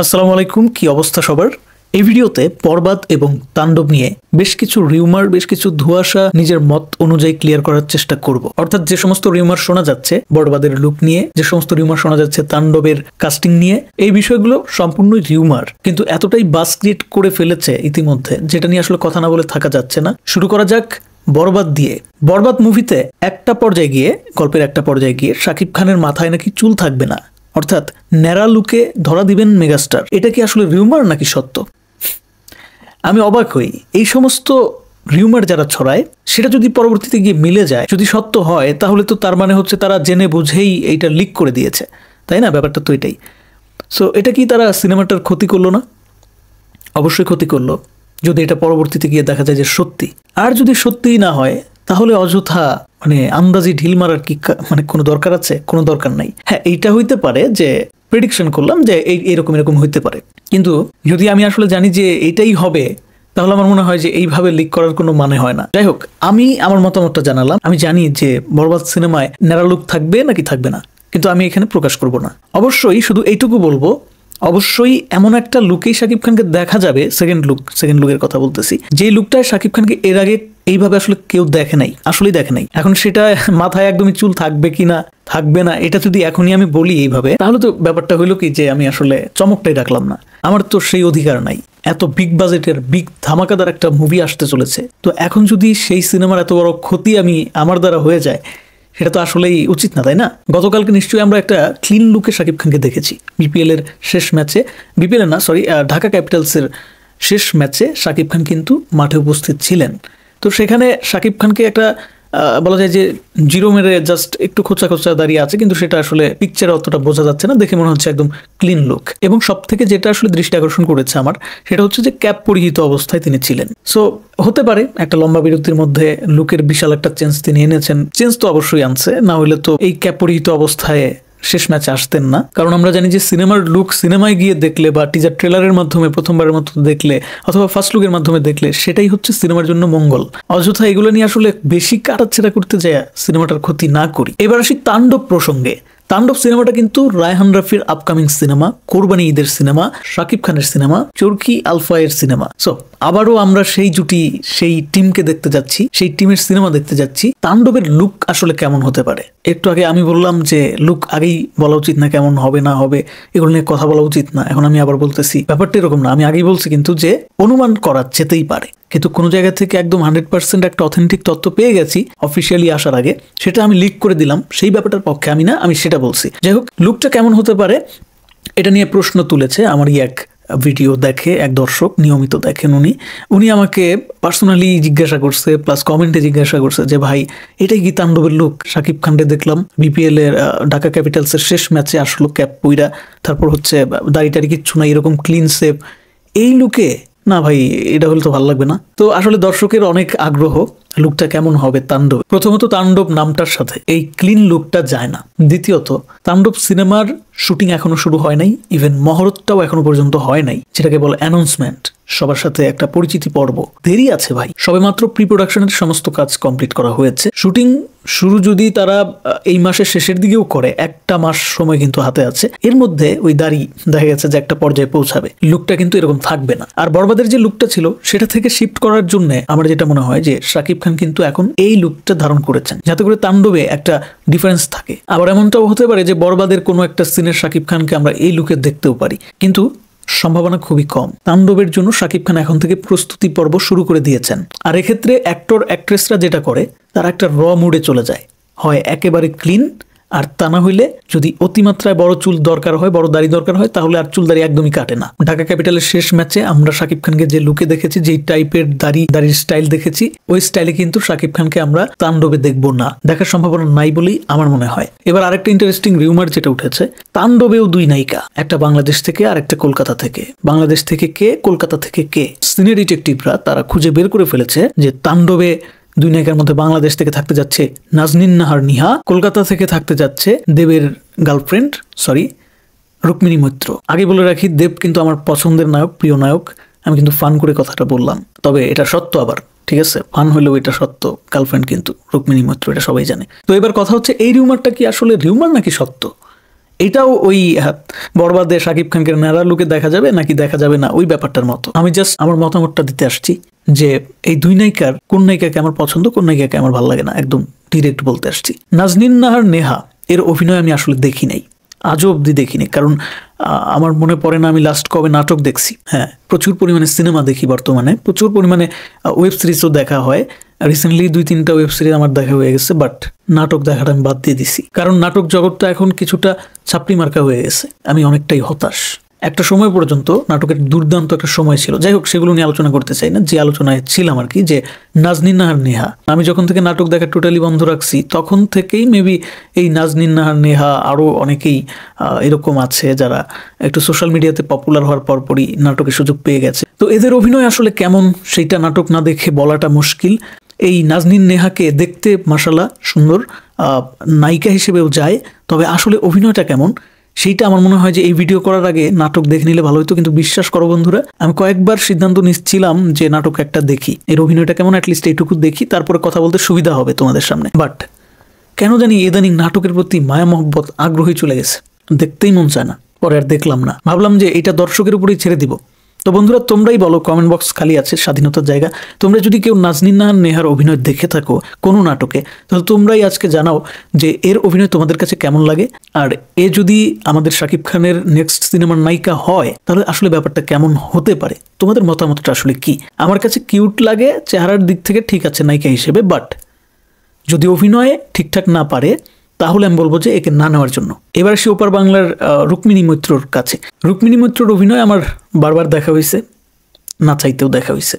আসসালামু আলাইকুম, কি অবস্থা সবার। এই ভিডিওতে বরবাদ এবং তাণ্ডব নিয়ে বেশ কিছু রিউমার, বেশ কিছু ধোঁয়াশা নিজের মত অনুযায়ী ক্লিয়ার করার চেষ্টা করব। অর্থাৎ যে সমস্ত রিউমার শোনা যাচ্ছে বরবাদের লুক নিয়ে, যে সমস্ত রিউমার শোনা যাচ্ছে তাণ্ডবের কাস্টিং নিয়ে, এই বিষয়গুলো সম্পূর্ণই রিউমার, কিন্তু এতটাই বাস ক্রিয়েট করে ফেলেছে ইতিমধ্যে, যেটা নিয়ে আসলে কথা না বলে থাকা যাচ্ছে না। শুরু করা যাক বরবাদ দিয়ে। বরবাদ মুভিতে গল্পের একটা পর্যায়ে গিয়ে শাকিব খানের মাথায় নাকি চুল থাকবে না, অর্থাৎ ন্যাড়া লুকে ধরা দিবেন মেগাস্টার। এটা কি আসলে রিউমার নাকি সত্য? আমি অবাক হই। এই সমস্ত রিউমার যারা ছড়ায় সেটা যদি পরবর্তীতে গিয়ে মিলে যায়, যদি সত্য হয়, তাহলে তো তার মানে হচ্ছে তারা জেনে বুঝেই এইটা লিক করে দিয়েছে, তাই না? ব্যাপারটা তো এটাই। সো এটা কি তারা সিনেমাটার ক্ষতি করলো না? অবশ্যই ক্ষতি করলো, যদি এটা পরবর্তীতে গিয়ে দেখা যায় যে সত্যি। আর যদি সত্যিই না হয়, তাহলে অযথা আন্দাজি ঢিল মারার কি কোনো দরকার আছে? কোনো দরকার নাই। হ্যাঁ, এইটা হইতে পারে যে প্রেডিকশন করলাম যে এরকম হইতে পারে, কিন্তু যদি আমি আসলে জানি যে এটাই হবে, তাহলে আমার মনে হয় যে এইভাবে লিক করার কোনো মানে হয় না। যাই হোক, আমি আমার মতামতটা জানালাম। আমি জানি যে বরবাদ সিনেমায় ন্যাড়া লুক থাকবে নাকি থাকবে না, কিন্তু আমি এখানে প্রকাশ করব না। অবশ্যই শুধু এইটুকু বলবো, অবশ্যই এমন একটা লুকেই শাকিব খানকে দেখা যাবে, সেকেন্ড লুকের কথা বলতেছি, যে লুকটায় শাকিব খানকে এর আগে এইভাবে আসলে কেউ দেখে নাই, আসলেই দেখে নাই। এখন সেটা মাথায় একদমই চুল থাকবে কিনা থাকবে না, এটা যদি এখনই আমি বলি এইভাবে, তাহলে তো ব্যাপারটা হইলো কি যে আমি আসলে চমকটাই রাখলাম না। আমার তো সেই অধিকার নাই। এত বিগ বাজেটের বিগ ধামাকাদার একটা মুভি আসতে চলেছে, তো এখন যদি সেই সিনেমার এত বড় ক্ষতি আমার দ্বারা হয়ে যায়, সেটা তো আসলেই উচিত না, তাই না? গতকালকে নিশ্চয়ই আমরা একটা ক্লিন লুকে শাকিব খানকে দেখেছি। ঢাকা ক্যাপিটালসের শেষ ম্যাচে শাকিব খান কিন্তু মাঠে উপস্থিত ছিলেন। তো সেখানে শাকিব খানকে একটা বলা যায় যে জিরো মেরে জাস্ট একটু খোঁচা দাঁড়িয়ে আছে, কিন্তু সেটা আসলে পিকচারে অতটা বোঝা যাচ্ছে না, দেখে মনে হচ্ছে একদম ক্লিন লুক। এবং সব থেকে যেটা আসলে দৃষ্টি আকর্ষণ করেছে আমার, সেটা হচ্ছে যে ক্যাপ পরিহিত অবস্থায় তিনি ছিলেন। সো হতে পারে একটা লম্বা বিরতির মধ্যে লুকের বিশাল একটা চেঞ্জ তিনি এনেছেন। চেঞ্জ তো অবশ্যই আনছে, না হলে তো এই ক্যাপ পরিহিত অবস্থায় শেষ ম্যাচে আসতেন না। কারণ আমরা জানি যে সিনেমার লুক সিনেমায় গিয়ে দেখলে বা টিজার ট্রেলারের মাধ্যমে প্রথমবারের মতো দেখলে অথবা ফার্স্ট লুকের মাধ্যমে দেখলে, সেটাই হচ্ছে সিনেমার জন্য মঙ্গল। অযথা এগুলো নিয়ে আসলে বেশি কাটাছেড়া করতে যায় সিনেমাটার ক্ষতি না করি। এবার আসি তাণ্ডব প্রসঙ্গে। তাণ্ডব সিনেমাটা কিন্তু রায়হান রাফির আপকামিং সিনেমা, কোরবানি ঈদের সিনেমা, শাকিব খানের সিনেমা, চরকি আলফা এর সিনেমা। সো আবারও আমরা সেই টিমকে দেখতে যাচ্ছি, সেই টিমের সিনেমা দেখতে যাচ্ছি। তাণ্ডবের লুক আসলে কেমন হতে পারে? একটু আগে আমি বললাম যে লুক আগেই বলা উচিত না, কেমন হবে না হবে এগুলো নিয়ে কথা বলা উচিত না। এখন আমি আবার বলতেছি ব্যাপারটা এরকম না। আমি আগেই বলছি কিন্তু যে অনুমান করা যেতেই পারে, কিন্তু কোনো জায়গা থেকে একদম 100% একটা অথেন্টিক তথ্য পেয়ে গেছি অফিসিয়ালি আসার আগে, সেটা আমি লিক করে দিলাম, সেই ব্যাপারটার পক্ষে আমি না, আমি সেটা বলছি। যাই হোক, লুকটা কেমন হতে পারে এটা নিয়ে প্রশ্ন তুলেছে আমারই এক ভিডিও দেখে এক দর্শক, নিয়মিত দেখেন উনি আমাকে পার্সোনালি জিজ্ঞাসা করছে, প্লাস কমেন্টে জিজ্ঞাসা করছে যে ভাই, এটাই কি তাণ্ডবের লুক? শাকিব খানকে দেখলাম বিপিএল এর ঢাকা ক্যাপিটালসের শেষ ম্যাচে আসলো ক্যাপ পইরা, তারপর হচ্ছে দাড়িটারি কিচ্ছু না, এরকম ক্লিন সেভ, এই লুকে না ভাই, এটা হলে তো ভালো লাগবে না। তো আসলে দর্শকের অনেক আগ্রহ লুকটা কেমন হবে তাণ্ডব। প্রথমত, তাণ্ডব নামটার সাথে এই ক্লিন লুকটা যায় না। দ্বিতীয়ত, তাণ্ডব সিনেমার শুটিং এখনো শুরু হয় নাই, ইভেন মহরতটাও এখনো পর্যন্ত হয় নাই, যেটাকে বলে অ্যানাউন্সমেন্ট, সবার সাথে একটা পরিচিতি পর্ব। দেরি আছে ভাই, সবেমাত্র প্রি প্রোডাকশনের সমস্ত কাজ কমপ্লিট করা হয়েছে। শুটিং শুরু যদি তারা এই মাসের শেষের দিকেও করে, একটা মাস সময় কিন্তু হাতে আছে। এর মধ্যে ওই দাড়ি দেখা গেছে যে একটা পর্যায়ে পৌঁছাবে, লুকটা কিন্তু এরকম থাকবে না। আর বরবাদের যে লুকটা ছিল সেটা থেকে শিফট করার জন্য আমার যেটা মনে হয় যে শাকিব খান কিন্তু এখন এই লুকটা ধারণ করেছেন, যাতে করে তাণ্ডবে একটা ডিফারেন্স থাকে। আবার এমনটাও হতে পারে যে বরবাদের কোনো একটা সিনের শাকিব খানকে আমরা এই লুকে দেখতেও পারি, কিন্তু সম্ভাবনা খুবই কম। তাণ্ডবের জন্য শাকিব খান এখন থেকে প্রস্তুতি পর্ব শুরু করে দিয়েছেন। আর এক্ষেত্রে অ্যাক্টর অ্যাক্ট্রেসরা যেটা করে, তারা একটা র মুডে চলে যায়, হয় একেবারে ক্লিন, আর তা না হইলে যদি অতিমাত্রায় বড় চুল দরকার হয়, বড় দাড়ি দরকার হয়, তাহলে আর চুল দাড়ি একদমই কাটে না। ঢাকা ক্যাপিটালের শেষ ম্যাচে আমরা শাকিব খানকে যে লুকে দেখেছি, যে টাইপের দাড়ির স্টাইল দেখেছি, ওই স্টাইলে কিন্তু শাকিব খানকে আমরা তাণ্ডবে দেখবো না, দেখার সম্ভাবনা নাই বলেই আমার মনে হয়। এবার আরেকটা ইন্টারেস্টিং রিউমার যেটা উঠেছে, তাণ্ডবেও দুই নায়িকা, একটা বাংলাদেশ থেকে আর একটা কলকাতা থেকে। বাংলাদেশ থেকে কে, কলকাতা থেকে কে? সিনে ডিটেকটিভরা তারা খুঁজে বের করে ফেলেছে যে তাণ্ডবে দুই নায়িকার মধ্যে বাংলাদেশ থেকে থাকতে যাচ্ছে নাজনীন নাহার নিহা, কলকাতা থেকে থাকতে যাচ্ছে দেবের গার্লফ্রেন্ড রুক্মিণী মৈত্র। আগে বলে রাখি, দেব কিন্তু আমার পছন্দের নায়ক, প্রিয় নায়ক। আমি কিন্তু ফান করে কথাটা বললাম, তবে এটা সত্য। আবার ঠিক আছে, ফান হইলেও এটা সত্য। গার্লফ্রেন্ড কিন্তু রুক্মিণী মৈত্র, এটা সবাই জানে। তো এবার কথা হচ্ছে, এই রিউমারটা কি আসলে রিউমার নাকি সত্য? এটাও ওই বরবাদে শাকিব খানকে ন্যাড়া লুকে দেখা যাবে নাকি দেখা যাবে না, ওই ব্যাপারটার মতো। আমি জাস্ট আমার মতামতটা দিতে আসছি যে এই দুই নায়িকার কোন নায়িকাকে আমার পছন্দ, কোন নায়িকাকে আমার ভালো লাগে না, একদম ডিরেক্ট বলতে আসছি। নাজনীন নাহার নেহা এর অভিনয় আমি আসলে দেখি নাই, আজও অবধি দেখিনি, কারণ আমার মনে পড়ে না আমি লাস্ট কবে নাটক দেখছি। হ্যাঁ, প্রচুর পরিমাণে সিনেমা দেখি বর্তমানে, প্রচুর পরিমাণে ওয়েব সিরিজও দেখা হয়। রিসেন্টলি 2-3টা ওয়েব সিরিজ আমার দেখা হয়ে গেছে, বাট নাটক দেখাটা আমি বাদ দিয়ে দিছি, কারণ নাটক জগৎটা এখন কিছুটা ছাপড়ি মার্কা হয়ে গেছে। আমি অনেকটাই হতাশ। একটা সময় পর্যন্ত নাটকের দুর্দান্ত একটা সময় ছিল, যাই হোক সেগুলো নিয়ে আলোচনা করতে চাই না। যে আলোচনায় ছিলাম আর কি, যে নাজনীন নাহার নেহা, আমি যখন থেকে নাটক দেখা টোটালি বন্ধ রাখছি তখন থেকেই মেবি এই নাজনীন নাহার নেহা আরও অনেকেই এরকম আছে যারা একটু সোশ্যাল মিডিয়াতে পপুলার হওয়ার পরপরই নাটকের সুযোগ পেয়ে গেছে। তো এদের অভিনয় আসলে কেমন সেইটা নাটক না দেখে বলাটা মুশকিল। এই নাজনীন নেহাকে দেখতে মাশাআল্লাহ সুন্দর, নায়িকা হিসেবেও যায়, তবে আসলে অভিনয়টা কেমন সেইটা আমার মনে হয় যে এই ভিডিও করার আগে নাটক দেখে নিলে ভালো হতো। কিন্তু বিশ্বাস করো বন্ধুরা, আমি কয়েকবার সিদ্ধান্ত নিচ্ছিলাম যে নাটক একটা দেখি, এর অভিনয়টা কেমন অ্যাটলিস্ট এইটুকু দেখি, তারপরে কথা বলতে সুবিধা হবে তোমাদের সামনে। বাট কেন জানি ইদানিং নাটকের প্রতি মায়া মহব্বত, আগ্রহী চলে গেছে, দেখতেই মন চায় না। পরে আর দেখলাম না, ভাবলাম যে এটা দর্শকের উপরেই ছেড়ে দিব। তো বন্ধুরা তোমরাই বলো, কমেন্ট বক্স খালি আছে, স্বাধীনতার জায়গা। তোমরা যদি কেউ নাজনীন নাহার নেহার অভিনয় দেখে থাকো কোনো নাটকে, তাহলে তোমরাই আজকে জানাও যে এর অভিনয় তোমাদের কাছে কেমন লাগে। আর এ যদি আমাদের শাকিব খানের নেক্সট সিনেমার নায়িকা হয় তাহলে আসলে ব্যাপারটা কেমন হতে পারে, তোমাদের মতামতটা আসলে কি? আমার কাছে কিউট লাগে চেহারার দিক থেকে, ঠিক আছে নায়িকা হিসেবে, বাট যদি অভিনয়ে ঠিকঠাক না পারে তাহলে আমি বলবো যে একে না নেওয়ার জন্য। এবার সে ওপার বাংলার রুক্মিণী মৈত্রর কাছে। রুক্মিণী মৈত্রর অভিনয় আমার বারবার দেখা হয়েছে, না চাইতেও দেখা হয়েছে।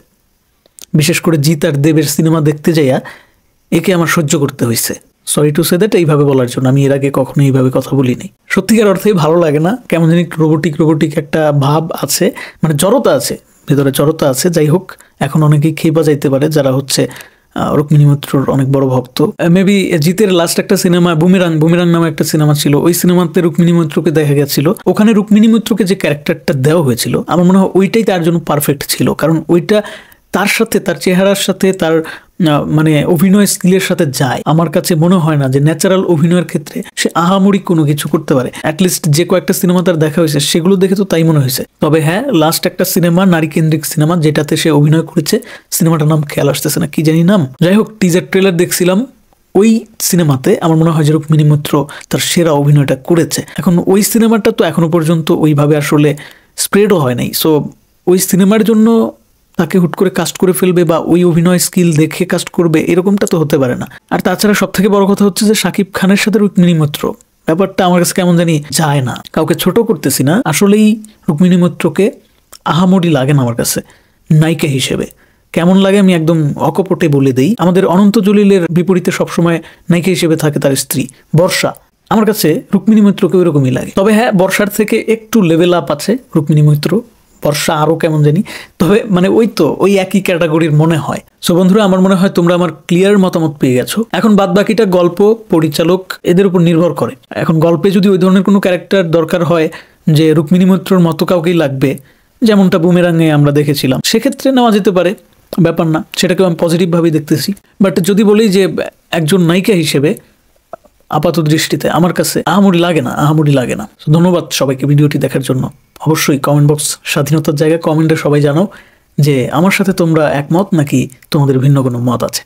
বিশেষ করে জিৎ আর দেবের সিনেমা দেখতে যাইয়া একে আমার সহ্য করতে হয়েছে। সরি টু সে দ্যাট, এইভাবে বলার জন্য। আমি এর আগে কখনো এইভাবে কথা বলিনি। সত্যিকার অর্থে ভালো লাগে না, কেমন জানি রোবোটিক একটা ভাব আছে, মানে জড়তা আছে, ভেতরে জড়তা আছে। যাই হোক, এখন অনেকেই খেপা যাইতে পারে যারা হচ্ছে রুক্মিণী মৈত্রর অনেক বড় ভক্ত। মেবি জিতের লাস্ট একটা সিনেমা বুমেরাং নামে একটা সিনেমা ছিল, ওই সিনেমাতে রুক্মিণী মৈত্রকে দেখা গেছিল। ওখানে রুক্মিণী মৈত্রকে যে ক্যারেক্টারটা দেওয়া হয়েছিল আমার মনে হয় ওইটাই তার জন্য পারফেক্ট ছিল, কারণ ওইটা তার সাথে, তার চেহারার সাথে, তার মানে অভিনয় স্কিলের সাথে যায়। আমার কাছে মনে হয় না যে ন্যাচারাল অভিনয়ের ক্ষেত্রে সে আহামরি কোনো কিছু করতে পারে। অ্যাটলিস্ট যে কয়েকটা সিনেমা তার দেখা হয়েছে সেগুলো দেখে তো তাই মনে হয়েছে। তবে হ্যাঁ, লাস্ট একটা সিনেমা নারী কেন্দ্রিক সিনেমা যেটাতে সে অভিনয় করেছে, সিনেমাটার নাম খেয়াল আসতেছে না, কি জানি নাম। যাই হোক, টিজার ট্রেলার দেখছিলাম, ওই সিনেমাতে আমার মনে হয় যে রুক্মিণী মৈত্র তার সেরা অভিনয়টা করেছে। এখন ওই সিনেমাটা তো এখনো পর্যন্ত ওইভাবে আসলে স্প্রেডও হয় নাই। সো ওই সিনেমার জন্য তাকে হুট করে কাস্ট করে ফেলবে বা ওই অভিনয় স্কিল দেখে কাস্ট করবে, এরকমটা তো হতে পারে না। আর তাছাড়া সব থেকে বড় কথা হচ্ছে যে শাকিব খানের সাথে রুক্মিণী মৈত্র, ব্যাপারটা আমার কাছে কেমন জানি যায় না। কাউকে ছোট করতেছি না, আসলেই রুক্মিণী মৈত্রকে আহামরি লাগে না আমার কাছে নায়িকা হিসেবে। কেমন লাগে আমি একদম অকপটে বলে দেই, আমাদের অনন্ত জলিলের বিপরীতে সবসময় নায়িকা হিসেবে থাকে তার স্ত্রী বর্ষা। আমার কাছে রুক্মিণী মৈত্রকে ওইরকমই লাগে। তবে হ্যাঁ, বর্ষার থেকে একটু লেভেল আপ আছে রুক্মিণী মৈত্র, বর্ষা আরও কেমন জানি, তবে মানে ওই একই ক্যাটাগরির মনে হয়। সো বন্ধুরা, আমার মনে হয় তোমরা আমার ক্লিয়ার মতামত পেয়ে গেছো। এখন বাদ বাকিটা গল্প, পরিচালক, এদের উপর নির্ভর করে। এখন গল্পে যদি ওই ধরনের কোনো ক্যারেক্টার দরকার হয় যে রুক্মিণী মৈত্রর মতো কাউকেই লাগবে, যেমনটা বুমেরাঙে আমরা দেখেছিলাম, সেক্ষেত্রে নেওয়া যেতে পারে, ব্যাপার না, সেটাকেও আমি পজিটিভভাবেই দেখতেছি। বাট যদি বলি যে একজন নায়িকা হিসেবে আপাত দৃষ্টিতে আমার কাছে আহামরি লাগে না। ধন্যবাদ সবাইকে ভিডিওটি দেখার জন্য। অবশ্যই কমেন্ট বক্স স্বাধীনতার জায়গায়, কমেন্টে সবাই জানাও যে আমার সাথে তোমরা একমত নাকি তোমাদের ভিন্ন কোনো মত আছে।